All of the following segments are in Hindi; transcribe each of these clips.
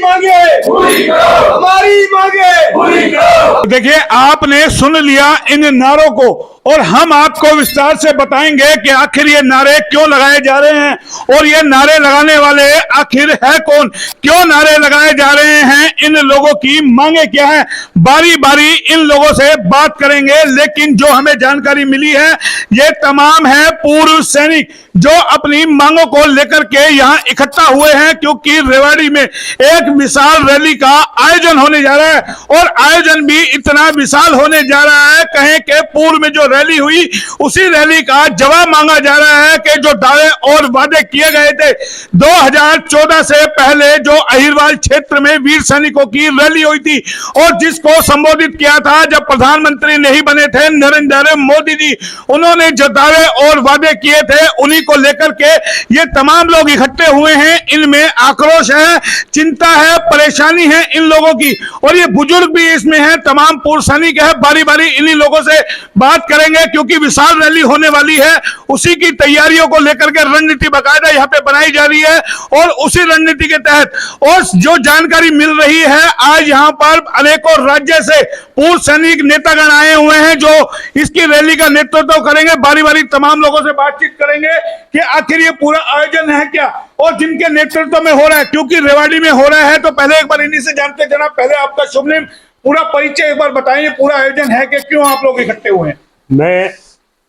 मांगे पूरी करो, हमारी मांगे पूरी करो। देखिए, आपने सुन लिया इन नारों को और हम आपको विस्तार से बताएंगे कि आखिर ये नारे क्यों लगाए जा रहे हैं और ये नारे लगाने वाले आखिर है कौन, क्यों नारे लगाए जा रहे हैं, इन लोगों की मांगे क्या है। बारी बारी इन लोगों से बात करेंगे, लेकिन जो हमें जानकारी मिली है ये तमाम है पूर्व सैनिक जो अपनी मांगों को लेकर के यहां इकट्ठा हुए हैं, क्योंकि रेवाड़ी में एक विशाल रैली का आयोजन होने जा रहा है और आयोजन भी इतना विशाल होने जा रहा है, कहें कि पूर्व में जो रैली हुई उसी रैली का जवाब मांगा जा रहा है कि जो दावे और वादे किए गए थे 2014 से पहले जो अहिरवाल क्षेत्र में वीर सैनिकों की रैली हुई थी और जिसको संबोधित किया था जब प्रधानमंत्री नहीं बने थे नरेंद्र मोदी जी, उन्होंने जो दावे और वादे किए थे उन्हीं को लेकर के ये तमाम लोग इकट्ठे हुए हैं। इनमें आक्रोश है, चिंता है, परेशानी है इन लोगों की और ये बुजुर्ग भी इसमें है, तमाम पूर्व सैनिक है। बारी बारी इन्हीं लोगों से बात करेंगे क्योंकि विशाल रैली होने वाली है, उसी की तैयारियों को लेकर के रणनीति बाकायदा यहाँ पे बनाई जा रही है और उसी रणनीति के तहत और जो जानकारी मिल रही है आज यहाँ पर अनेकों राज्य से पूर्व सैनिक नेतागण आए हुए हैं जो इसकी रैली का नेतृत्व करेंगे। बारी बारी तमाम लोगों से बातचीत करेंगे कि आखिर ये पूरा आयोजन है क्या और जिनके नेतृत्व में हो रहा है, क्योंकि रेवाड़ी में हो रहा है। तो पहले एक बार इन्हीं से जानते जनाब, पहले आपका शुभ नाम, पूरा परिचय एक बार बताइए, पूरा आयोजन है कि क्यों आप लोग इकट्ठे हुए हैं। मैं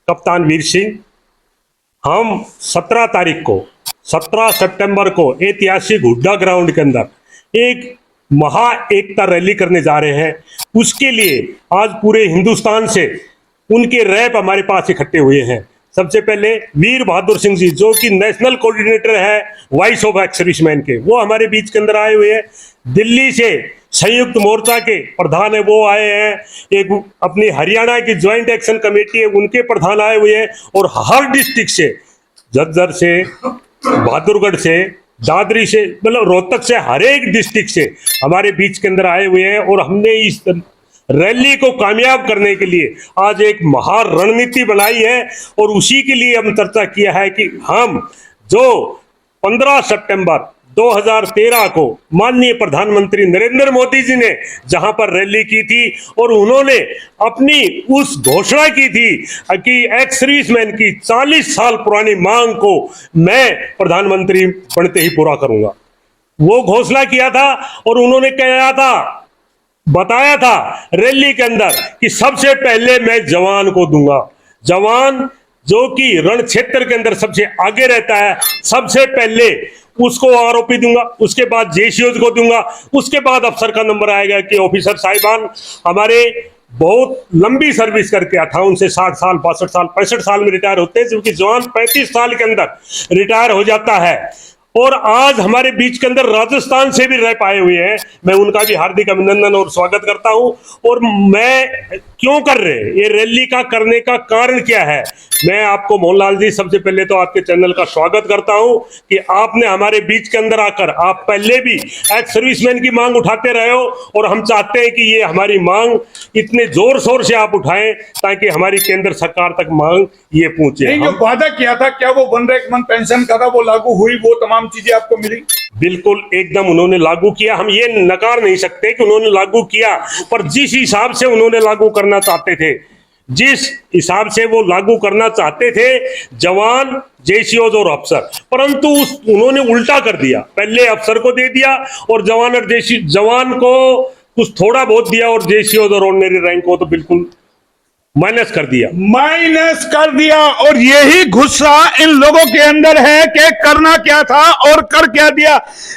कप्तान वीर सिंह, हम 17 तारीख को 17 सितंबर को ऐतिहासिक हुड्डा ग्राउंड के अंदर एक महा एकता रैली करने जा रहे हैं। उसके लिए आज पूरे हिंदुस्तान से उनके रैप हमारे पास इकट्ठे हुए हैं। सबसे पहले वीर बहादुर सिंह जी जो कि नेशनल कोऑर्डिनेटर है वॉइस ऑफ एक्स सर्विसमैन के, वो हमारे बीच के अंदर आए हुए हैं। दिल्ली से संयुक्त मोर्चा के प्रधान है वो आए हैं, एक अपनी हरियाणा की ज्वाइंट एक्शन कमेटी है उनके प्रधान आए हुए हैं और हर डिस्ट्रिक्ट से, झज्जर से, बहादुरगढ़ से, दादरी से, मतलब रोहतक से, हर एक डिस्ट्रिक्ट से हमारे बीच के अंदर आए हुए हैं और हमने इस रैली को कामयाब करने के लिए आज एक महान रणनीति बनाई है और उसी के लिए हम चर्चा किया है कि हम जो 15 सितंबर 2013 को माननीय प्रधानमंत्री नरेंद्र मोदी जी ने जहां पर रैली की थी और उन्होंने अपनी उस घोषणा की थी कि एक्स सर्विसमैन की 40 साल पुरानी मांग को मैं प्रधानमंत्री बनते ही पूरा करूंगा, वो घोषणा किया था और उन्होंने कहा था, बताया था रैली के अंदर कि सबसे पहले मैं जवान को दूंगा, जवान जो कि रण क्षेत्र के अंदर सबसे आगे रहता है, सबसे पहले उसको आरोपी दूंगा, उसके बाद जेसीओज को दूंगा, उसके बाद अफसर का नंबर आएगा कि ऑफिसर साहिबान हमारे बहुत लंबी सर्विस करके 58 से 60 साल, 62 साल, 65 साल में रिटायर होते हैं, क्योंकि जवान 35 साल के अंदर रिटायर हो जाता है। और आज हमारे बीच के अंदर राजस्थान से भी रैप आए हुए हैं, मैं उनका भी हार्दिक अभिनंदन और स्वागत करता हूं। और मैं क्यों कर रहे हैं ये रैली का करने का कारण क्या है, मैं आपको मोहनलाल जी सबसे पहले तो आपके चैनल का स्वागत करता हूं कि आपने हमारे बीच के अंदर आकर, आप पहले भी एक्स सर्विसमैन की मांग उठाते रहे हो और हम चाहते हैं कि ये हमारी मांग इतने जोर शोर से आप उठाएं ताकि हमारी केंद्र सरकार तक मांग ये पहुंचे। जो वादा किया था क्या वो वन रैंक वन पेंशन का था वो लागू हुई, वो तमाम चीजें आपको मिली? बिल्कुल एकदम उन्होंने लागू किया, हम ये नकार नहीं सकते कि उन्होंने लागू किया, पर जिस हिसाब से उन्होंने लागू करना चाहते थे, जिस हिसाब से वो लागू करना चाहते थे जवान, जेसीओज और अफसर, परंतु उन्होंने उल्टा कर दिया, पहले अफसर को दे दिया और जवान और जवान को कुछ थोड़ा बहुत दिया और जेसीओज और ऑर्डिनरी रैंक को तो बिल्कुल माइनस कर दिया। और यही गुस्सा इन लोगों के अंदर है कि करना क्या था और कर क्या दिया।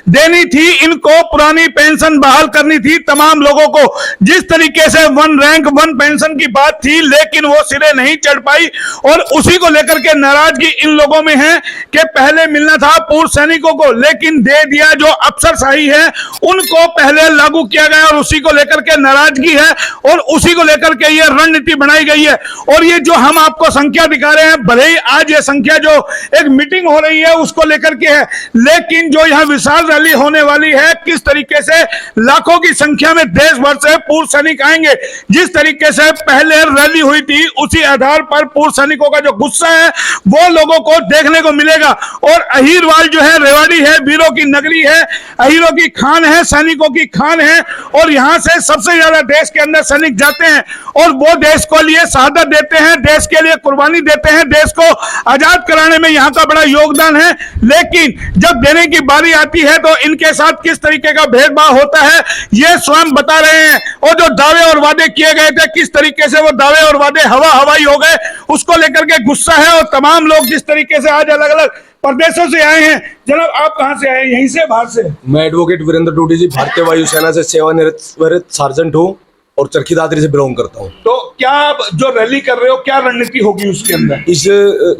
देनी थी इनको पुरानी पेंशन बहाल करनी थी तमाम लोगों को, जिस तरीके से वन रैंक वन पेंशन की बात थी, लेकिन वो सिरे नहीं चढ़ पाई और उसी को लेकर के नाराजगी इन लोगों में है कि पहले मिलना था पूर्व सैनिकों को, लेकिन दे दिया जो अफसरशाही है उनको पहले लागू किया गया और उसी को लेकर के नाराजगी है और उसी को लेकर के ये रणनीति बनाई गई है। और ये जो हम आपको संख्या दिखा रहे हैं, भले ही आज ये संख्या जो एक मीटिंग हो रही है उसको लेकर के है, लेकिन जो यहाँ विशाल रैली होने वाली है, किस तरीके से लाखों की संख्या में देश भर से पूर्व सैनिक आएंगे। जिस तरीके से पहले रैली हुई थी उसी आधार पर पूर्व सैनिकों का जो गुस्सा है वो लोगों को देखने को मिलेगा। और अहीरवाल जो है, रेवाड़ी है, वीरों की नगरी है, अहीरों की खान है, सैनिकों की खान है, और यहां से सबसे ज्यादा देश के अंदर सैनिक जाते हैं और वो देश को लिए शहादत देते हैं, देश के लिए कुर्बानी देते हैं, देश को आजाद कराने में यहां का बड़ा योगदान है। लेकिन जब देने की बारी आती है तो इनके साथ किस तरीके का भेदभाव होता है ये स्वयं बता रहे हैं। और जो दावे और वादे किए गए थे, किस तरीके से वो दावे और वादे हवाई हो गए, उसको लेकर के गुस्सा है। और तमाम लोग जिस तरीके से आज अलग अलग प्रदेशों से आए हैं। जनाब, आप कहां से आए? यहीं से, बाहर से? मैं एडवोकेट वीरेंद्र टूटी जी, भारतीय वायुसेना से सेवानिवृत्त सार्जेंट हूँ और चरखी दादरी से बिलोंग करता हूँ। तो क्या आप जो रैली कर रहे हो, क्या रणनीति होगी उसके अंदर? इस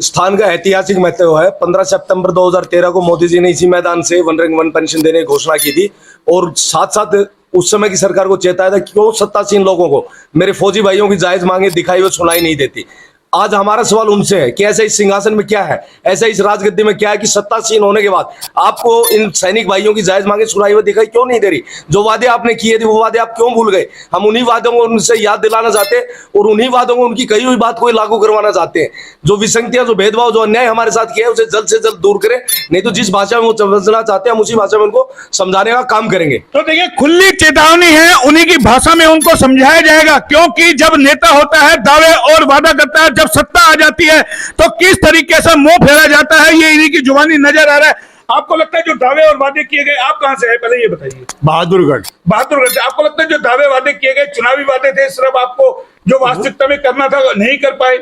स्थान का ऐतिहासिक महत्व है। 15 सितंबर 2013 को मोदी जी ने इसी मैदान से वन रैंक वन पेंशन देने की घोषणा की थी और साथ साथ उस समय की सरकार को चेताया था क्यों सत्तासीन लोगों को, मेरे फौजी भाइयों की जायज मांगे दिखाई हुई सुनाई नहीं देती। आज हमारा सवाल उनसे है कि ऐसे इस सिंहासन में क्या है, ऐसे इस राजगद्दी में क्या है कि सत्तासीन होने के बाद आपको इन सैनिक भाइयों की जायज मांगे सुनाई हुई दिखाई क्यों नहीं दे रही? जो वादे आपने किए थे वो वादे आप क्यों भूल गए? हम उन्हीं वादों को उनसे याद दिलाना चाहते हैं और उन्हीं वादों को उनकी कही हुई बात को लागू करवाना चाहते हैं। जो विसंगतियां, जो भेदभाव, जो अन्याय हमारे साथ किया है उसे जल्द से जल्द दूर करें, नहीं तो जिस भाषा में वो समझना चाहते हैं हम उसी भाषा में उनको समझाने का काम करेंगे। तो देखिए, खुली चेतावनी है, उन्हीं की भाषा में उनको समझाया जाएगा। क्योंकि जब नेता होता है, दावे और वादा करता है, जब सत्ता आ जाती है तो किस तरीके से मुंह फेरा जाता है ये इन्हीं की जुबानी नजर आ रहा है। आपको लगता है जो दावे और वादे किए गए, आप कहां से है पहले ये बताइए? बहादुरगढ़। बहादुरगढ़ से। आपको लगता है जो दावे वादे किए गए चुनावी वादे थे, सिर्फ आपको जो वास्तविकता में करना था नहीं कर पाए?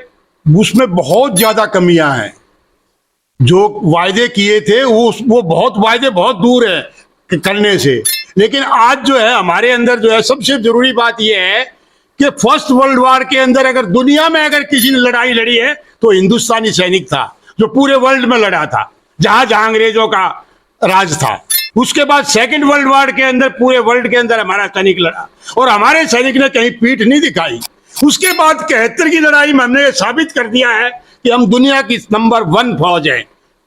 उसमें बहुत ज्यादा कमियां हैं। जो वायदे किए थे वो बहुत वायदे बहुत दूर है करने से। लेकिन आज जो है हमारे अंदर जो है सबसे जरूरी बात यह है कि फर्स्ट वर्ल्ड वॉर के अंदर अगर दुनिया में अगर किसी ने लड़ाई लड़ी है तो हिंदुस्तानी सैनिक था, जो पूरे वर्ल्ड में लड़ा था, जहां जहां अंग्रेजों का राज था। उसके बाद सेकंड वर्ल्ड वॉर के अंदर पूरे वर्ल्ड के अंदर हमारा सैनिक लड़ा और हमारे सैनिक ने कहीं पीठ नहीं दिखाई। उसके बाद 71 की लड़ाई में हमने साबित कर दिया है कि हम दुनिया की नंबर 1 फौज है,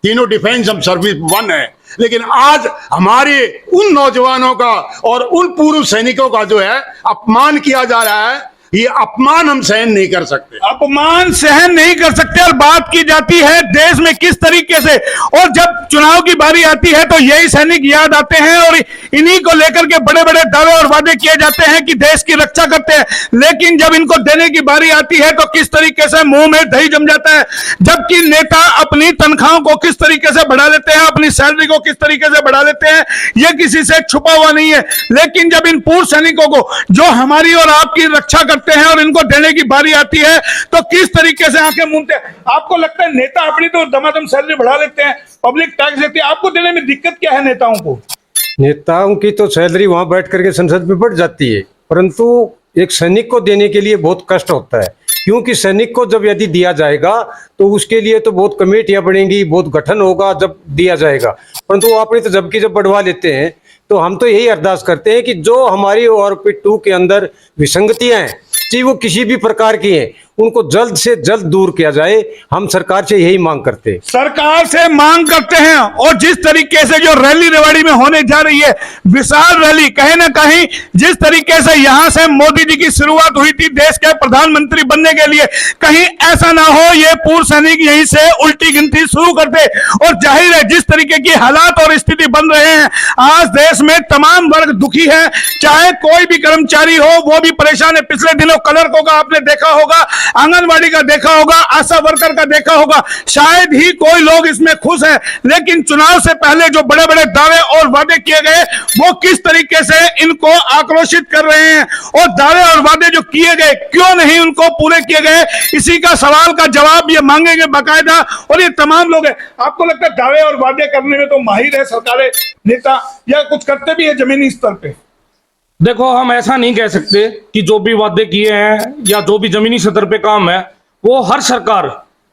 तीनों डिफेंस हम सर्विस 1 है। लेकिन आज हमारे उन नौजवानों का और उन पूर्व सैनिकों का जो है अपमान किया जा रहा है, ये अपमान हम सहन नहीं कर सकते। अपमान सहन नहीं कर सकते। और बात की जाती है देश में किस तरीके से, और जब चुनाव की बारी आती है तो यही सैनिक याद आते हैं और इन्हीं को लेकर के बड़े बड़े दावे और वादे किए जाते हैं कि देश की रक्षा करते हैं। लेकिन जब इनको देने की बारी आती है तो किस तरीके से मुंह में दही जम जाता है। जबकि नेता अपनी तनख्वाहों को किस तरीके से बढ़ा लेते हैं, अपनी सैलरी को किस तरीके से बढ़ा लेते हैं, यह किसी से छुपा हुआ नहीं है। लेकिन जब इन पूर्व सैनिकों को जो हमारी और आपकी रक्षा करते हैं और इनको देने की बारी आती है तो किस तरीके से आंखें मूंदते हैं। आपको लगता है नेता अपनी तो दमादम सैलरी बढ़ा लेते हैं, पब्लिक टैक्स देती है, आपको देने में दिक्कत क्या है नेताओं को? नेताओं की तो सैलरी वहां बैठ करके संसद में बढ़ जाती है, परंतु एक सैनिक को देने के लिए बहुत कष्ट होता है। क्योंकि सैनिक को जब यदि दिया जाएगा तो उसके लिए तो बहुत कमेटियां बढ़ेंगी, बहुत गठन होगा जब दिया जाएगा, परंतु वो अपनी तो जबकि जब बढ़वा लेते हैं। तो हम तो यही अरदास करते हैं कि जो हमारी ऑर्बिट 2 के अंदर विसंगतियां हैं, चाहे वो किसी भी प्रकार की हैं, उनको जल्द से जल्द दूर किया जाए। हम सरकार से यही मांग करते हैं। सरकार से मांग करते हैं। और जिस तरीके से जो रैली रेवाड़ी में होने जा रही है, विशाल रैली, कहीं ना कहीं जिस तरीके से यहां से मोदी जी की शुरुआत हुई थी देश के प्रधानमंत्री बनने के लिए, कहीं ऐसा ना हो ये पूर्व सैनिक यहीं से उल्टी गिनती शुरू कर दे। और जाहिर है जिस तरीके की हालात और स्थिति बन रहे हैं, आज देश में तमाम वर्ग दुखी है। चाहे कोई भी कर्मचारी हो वो भी परेशान है। पिछले दिनों क्लर्कों का आपने देखा होगा, आंगनबाड़ी का देखा होगा, आशा वर्कर का देखा होगा, शायद ही कोई लोग इसमें खुश है। लेकिन चुनाव से पहले जो बड़े बड़े दावे और वादे किए गए वो किस तरीके से इनको आक्रोशित कर रहे हैं। और दावे और वादे जो किए गए क्यों नहीं उनको पूरे किए गए, इसी का सवाल का जवाब ये मांगेंगे बाकायदा। और ये तमाम लोग हैं। आपको लगता है दावे और वादे करने में तो माहिर है सरकारें, नेता, या कुछ करते भी है जमीनी स्तर पे? देखो, हम ऐसा नहीं कह सकते कि जो भी वादे किए हैं या जो भी जमीनी सतह पे काम है वो हर सरकार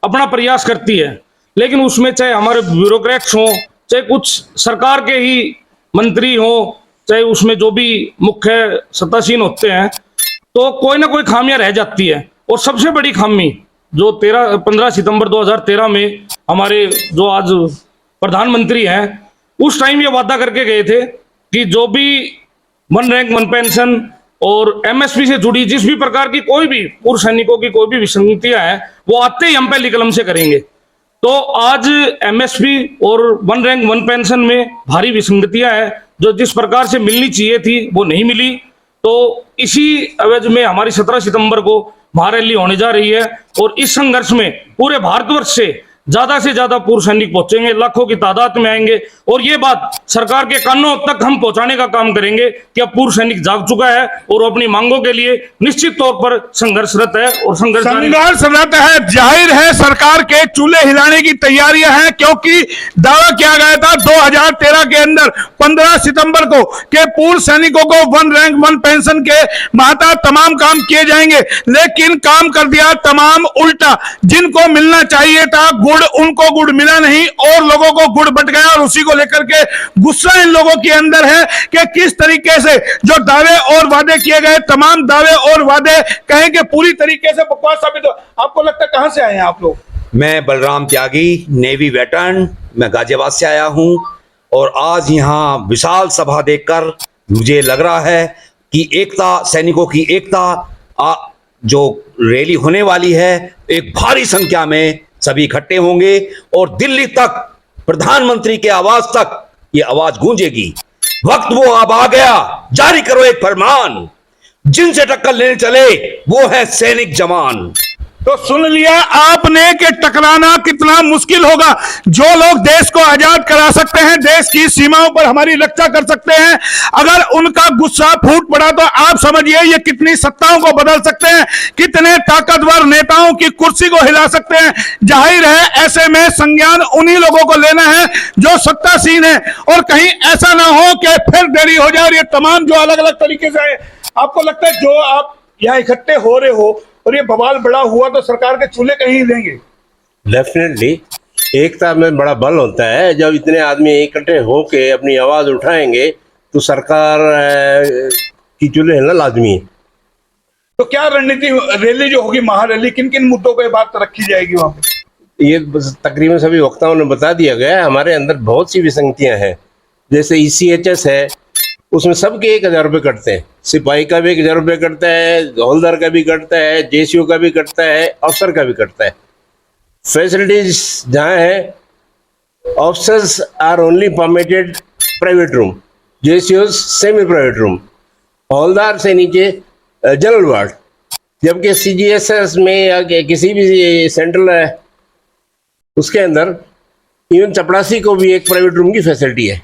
अपना प्रयास करती है। लेकिन उसमें चाहे हमारे ब्यूरोक्रेट्स हों, चाहे कुछ सरकार के ही मंत्री हों, चाहे उसमें जो भी मुख्य सत्तासीन होते हैं, तो कोई ना कोई खामियां रह जाती है। और सबसे बड़ी खामी जो 15 सितंबर 2013 में हमारे जो आज प्रधानमंत्री हैं, उस टाइम ये वादा करके गए थे कि जो भी वन रैंक वन पेंशन और एमएसपी से जुड़ी जिस भी प्रकार की कोई भी पूर्व सैनिकों की कोई भी विसंगतियां हैं, वो आते ही हम पहली कलम से करेंगे। तो आज एमएसपी और वन रैंक वन पेंशन में भारी विसंगतियां हैं, जो जिस प्रकार से मिलनी चाहिए थी वो नहीं मिली। तो इसी एवज में हमारी 17 सितंबर को महारैली होने जा रही है और इस संघर्ष में पूरे भारतवर्ष से ज्यादा पूर्व सैनिक पहुंचेंगे, लाखों की तादाद में आएंगे और ये बात सरकार के कानों तक हम पहुंचाने का काम करेंगे कि अब पूर्व सैनिक जाग चुका है और अपनी मांगों के लिए निश्चित तौर पर संघर्षरत है और संघर्षरत है। जाहिर है सरकार के चूल्हे हिलाने की तैयारियां हैं, क्योंकि दावा किया गया था 2013 के अंदर 15 सितंबर को के पूर्व सैनिकों को वन रैंक वन पेंशन के माता तमाम काम किए जाएंगे, लेकिन काम कर दिया तमाम उल्टा। जिनको मिलना चाहिए था उनको गुड़ मिला नहीं और लोगों को गुड़ बट गया, और उसी को लेकर के गुस्सा इन लोगों के अंदर है कि किस तरीके से जो दावे और वादे किए गए, तमाम दावे और वादे कहें कि पूरी तरीके से बकवास साबित हो। आपको लगता है कहां से आए हैं आप लोग? मैं बलराम त्यागी, नेवी वेटरन, मैं गाजियाबाद से आया हूं और आज यहाँ विशाल सभा देखकर मुझे लग रहा है कि एकता, सैनिकों की एकता जो रैली होने वाली है, एक भारी संख्या में सभी इकट्ठे होंगे और दिल्ली तक, प्रधानमंत्री के आवाज तक ये आवाज गूंजेगी। वक्त वो अब आ गया, जारी करो एक फरमान, जिनसे टक्कर लेने चले वो है सैनिक जवान। तो सुन लिया आपने कि टकराना कितना मुश्किल होगा। जो लोग देश को आजाद करा सकते हैं, देश की सीमाओं पर हमारी रक्षा कर सकते हैं, अगर उनका गुस्सा फूट पड़ा तो आप समझिए ये कितनी सत्ताओं को बदल सकते हैं, कितने ताकतवर नेताओं की कुर्सी को हिला सकते हैं। जाहिर है ऐसे में संज्ञान उन्हीं लोगों को लेना है जो सत्तासीन है, और कहीं ऐसा ना हो कि फिर देरी हो जाए और ये तमाम जो अलग अलग तरीके से है। आपको लगता है जो आप यहाँ इकट्ठे हो रहे हो और ये बवाल बड़ा हुआ तो सरकार के चूल्हे कहीं लेंगे? डेफिनेटली एकता में बड़ा बल होता है। जब इतने आदमी इकट्ठे होके अपनी आवाज उठाएंगे तो सरकार की चूल्हे हिलना लाजमी है। तो क्या रणनीति रैली जो होगी, महारैली, किन किन मुद्दों पे बात रखी जाएगी वहां पे? ये तकरीबन सभी वक्ताओं ने बता दिया गया है। हमारे अंदर बहुत सी विसंगतियां हैं, जैसे ECHS है, उसमें सबके 1000 रुपये कटते हैं, सिपाही का भी 1000 रुपये कटता है, हवलदार का भी कटता है, JCO का भी कटता है, अफसर का भी कटता है। फैसिलिटीज जहाँ है, officers are only permitted private room, JCOs semi private room, हवलदार से नीचे जनरल वार्ड, जबकि CGSS में या किसी भी सेंट्रल है उसके अंदर इवन चपड़ासी को भी एक प्राइवेट रूम की फैसिलिटी है।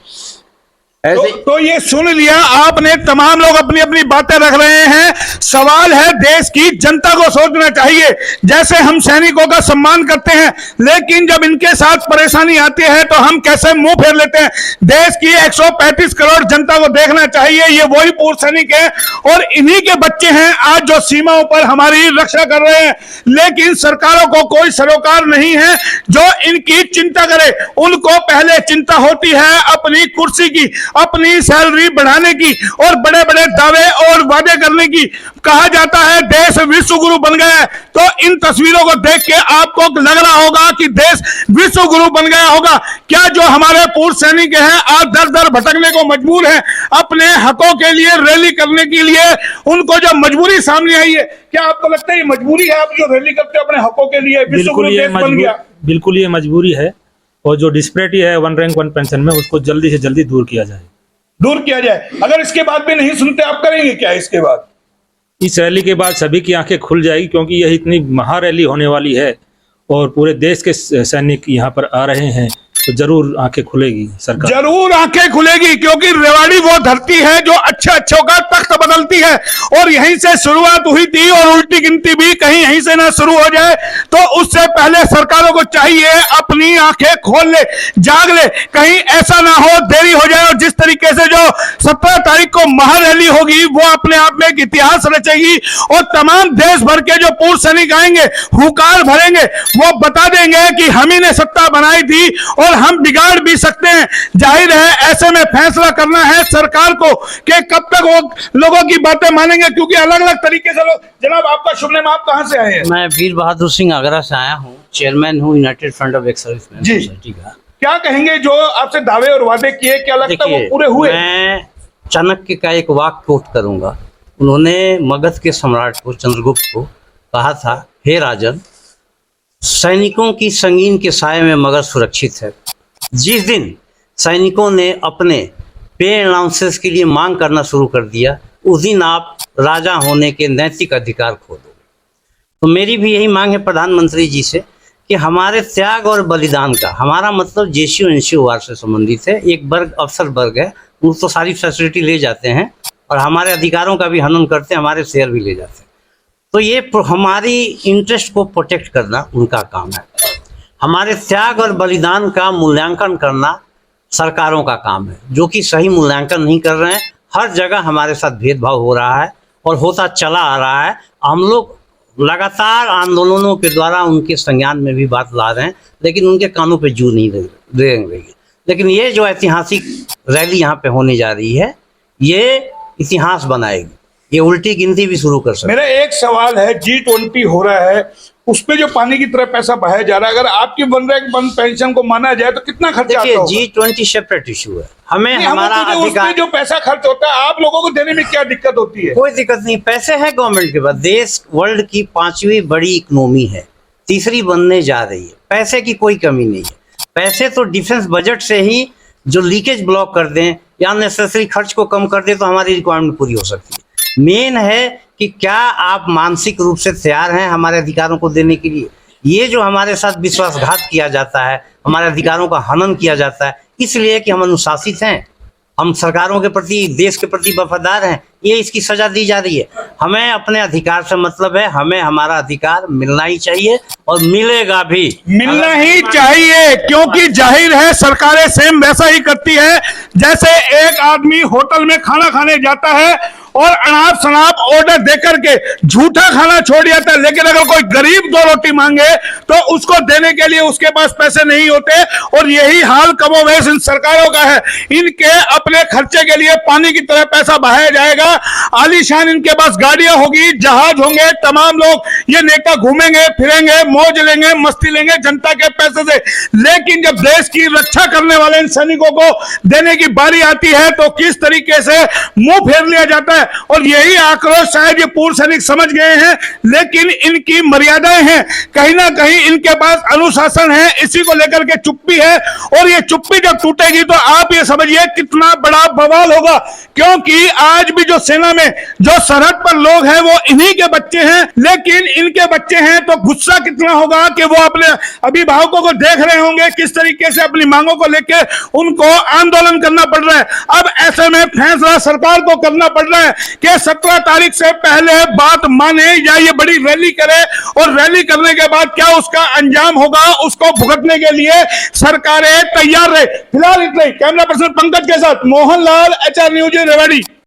तो ये सुन लिया आपने, तमाम लोग अपनी अपनी बातें रख रहे हैं। सवाल है देश की जनता को सोचना चाहिए। जैसे हम सैनिकों का सम्मान करते हैं, लेकिन जब इनके साथ परेशानी आती है तो हम कैसे मुंह फेर लेते हैं। देश की 135 करोड़ जनता को देखना चाहिए, ये वही पूर्व सैनिक हैं और इन्हीं के बच्चे हैं आज जो सीमाओं पर हमारी रक्षा कर रहे हैं। लेकिन सरकारों को कोई सरोकार नहीं है जो इनकी चिंता करे। उनको पहले चिंता होती है अपनी कुर्सी की, अपनी सैलरी बढ़ाने की और बड़े बड़े दावे और वादे करने की। कहा जाता है देश विश्व गुरु बन गया है, तो इन तस्वीरों को देख के आपको लग रहा होगा कि देश विश्व गुरु बन गया होगा। क्या जो हमारे पूर्व सैनिक हैं आज दर दर भटकने को मजबूर हैं, अपने हकों के लिए रैली करने के लिए उनको जो मजबूरी सामने आई है, क्या आपको लगता है ये मजबूरी है? आप जो रैली करते हो अपने हकों के लिए, विश्व गुरु देश बन गया। बिल्कुल ये मजबूरी है, और जो डिस्पैरिटी है वन रैंक वन पेंशन में, उसको जल्दी से जल्दी दूर किया जाए। अगर इसके बाद भी नहीं सुनते आप करेंगे क्या? इसके बाद, इस रैली के बाद सभी की आंखें खुल जाएगी, क्योंकि यह इतनी महारैली होने वाली है और पूरे देश के सैनिक यहाँ पर आ रहे हैं, तो जरूर आंखें खुलेगी सरकार, जरूर आंखें खुलेगी। क्योंकि रेवाड़ी वो धरती है जो अच्छे अच्छों का तख्त बदलती है, और यहीं से शुरुआत हुई थी और उल्टी गिनती भी कहीं यहीं से ना शुरू हो जाए। तो उससे पहले सरकारों को चाहिए अपनी आंखें खोल ले, जाग ले, कहीं ऐसा ना हो देरी हो जाए। और जिस तरीके से जो 17 तारीख को महारैली होगी वो अपने आप में एक इतिहास रचेगी और तमाम देश भर के जो पूर्व सैनिक आएंगे हुकार भरेंगे, वो बता देंगे कि हम ही ने सत्ता बनाई थी और हम बिगाड़ भी सकते हैं। जाहिर है ऐसे में फैसला करना है सरकार को कि कब तक वो लोगों की बातें मानेंगे, क्योंकि अलग अलग तरीके से लोग। जनाब आपका शुभ नाम, आप कहां से आए हैं? मैं वीर बहादुर सिंह आगरा से आया हूँ, चेयरमैन हूँ united front of ex serviceman ji. Society का। क्या कहेंगे जो आपसे दावे और वादे किए, क्या लगता है वो पूरे हुए? मैं चाणक्य का एक वाक्य कोट करूंगा। उन्होंने मगध के सम्राट को, चंद्रगुप्त को कहा था, हे राजन, सैनिकों की संगीन के साए में मगध सुरक्षित है। जिस दिन सैनिकों ने अपने पे अलाउंसेस के लिए मांग करना शुरू कर दिया, उस दिन आप राजा होने के नैतिक अधिकार खो दोगे। तो मेरी भी यही मांग है प्रधानमंत्री जी से कि हमारे त्याग और बलिदान का, हमारा मतलब जेसीओ एनसीओ वार से संबंधित है, एक वर्ग अफसर वर्ग है, वो तो सारी फैसिलिटी ले जाते हैं और हमारे अधिकारों का भी हनन करते हैं, हमारे शेयर भी ले जाते हैं। तो ये हमारी इंटरेस्ट को प्रोटेक्ट करना उनका काम है। हमारे त्याग और बलिदान का मूल्यांकन करना सरकारों का काम है, जो कि सही मूल्यांकन नहीं कर रहे हैं। हर जगह हमारे साथ भेदभाव हो रहा है और होता चला आ रहा है। हम लोग लगातार आंदोलनों के द्वारा उनके संज्ञान में भी बात ला रहे हैं, लेकिन उनके कानों पे जू नहीं देंगे। लेकिन ये जो ऐतिहासिक रैली यहाँ पे होने जा रही है, ये इतिहास बनाएगी, ये उल्टी गिनती भी शुरू कर सकते। मेरा एक सवाल है, G20 हो रहा है, उसपे जो पानी की तरह पैसा बहाया जा रहा है, अगर आपकी वन रैंक वन पेंशन को माना जाए तो कितना खर्चा आता होगा? G20 सेपरेट इशू है। हमें हमारा उसमें जो पैसा खर्च होता है, आप लोगों को देने में क्या दिक्कत होती है? कोई दिक्कत नहीं, पैसे है गवर्नमेंट के पास। देश वर्ल्ड की 5वीं बड़ी इकोनॉमी है, 3री बनने जा रही है, पैसे की कोई कमी नहीं है। पैसे तो डिफेंस बजट से ही जो लीकेज ब्लॉक कर दें या नेसेसरी खर्च को कम कर दें तो हमारी रिक्वायरमेंट पूरी हो सकती है। मेन है कि क्या आप मानसिक रूप से तैयार हैं हमारे अधिकारों को देने के लिए। ये जो हमारे साथ विश्वासघात किया जाता है, हमारे अधिकारों का हनन किया जाता है, इसलिए कि हम अनुशासित हैं, हम सरकारों के प्रति, देश के प्रति वफादार हैं, ये इसकी सजा दी जा रही है। हमें अपने अधिकार से मतलब है, हमें हमारा अधिकार मिलना ही चाहिए और मिलेगा भी, मिलना ही चाहिए, क्योंकि जाहिर है सरकारें सेम वैसा ही करती है। जैसे एक आदमी होटल में खाना खाने जाता है और अनाप शनाप ऑर्डर देकर के झूठा खाना छोड़ जाता है, लेकिन अगर कोई गरीब 2 रोटी मांगे तो उसको देने के लिए उसके पास पैसे नहीं होते। और यही हाल कमोवेश इन सरकारों का है। इनके अपने खर्चे के लिए पानी की तरह पैसा बहाया जाएगा। आलीशान इनके पास गाड़ियां होगी, जहाज होंगे, तमाम लोग ये नेता घूमेंगे फिरेंगे, मौज लेंगे, मस्ती लेंगे जनता के पैसे से। लेकिन जब देश की रक्षा करने वाले इन सैनिकों को देने की बारी आती है तो किस तरीके से मुंह फेर लिया जाता है। और यही आक्रोश शायद ये पूर्व सैनिक समझ गए हैं, लेकिन इनकी मर्यादाएं हैं, कहीं ना कहीं इनके पास अनुशासन है, इसी को लेकर के चुप्पी है। और ये चुप्पी जब टूटेगी तो आप ये समझिए कितना बड़ा बवाल होगा, क्योंकि आज भी जो सेना में जो सरहद पर लोग हैं वो इन्हीं के बच्चे हैं, लेकिन इनके बच्चे हैं तो गुस्सा कितना होगा कि वो अपने अभिभावकों को देख रहे होंगे किस तरीके से अपनी मांगों को लेकर उनको आंदोलन करना पड़ रहा है। अब ऐसे में फैसला सरकार को करना पड़ रहा है कि 17 तारीख से पहले बात माने या ये बड़ी रैली करे, और रैली करने के बाद क्या उसका अंजाम होगा उसको भुगतने के लिए सरकारें तैयार रहे। फिलहाल इतना ही। कैमरा पर्सन पंकज के साथ मोहन लाल, HR न्यूज, रेवाड़ी।